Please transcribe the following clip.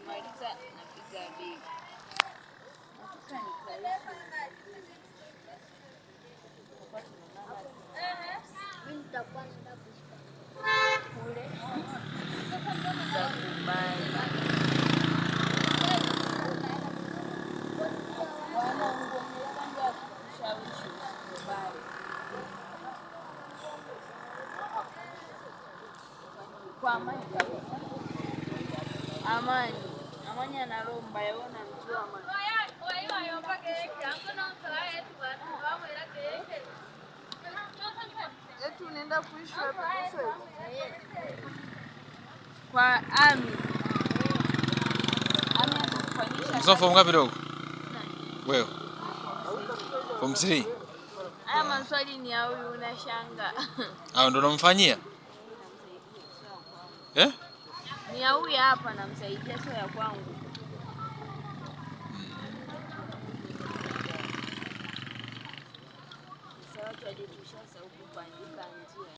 nikimaliza napiga begi. Mimi nitakuwa naenda kushika kule za Dubai. Kwa amani kabisa. Amani analomba yaona mtu amani. Yetu nenda kuishi wapi sasa? Kwa Ami. Ami atakufanyisha. Msomo form ngapi dogo? Wewe. Form 3. Haya maswali ni ya huyu unashanga. Ndo unamfanyia? Ni ya huyu hapa namsaidia sio ya kwangu. Sawa, tuaje tushasahau kuandika njia.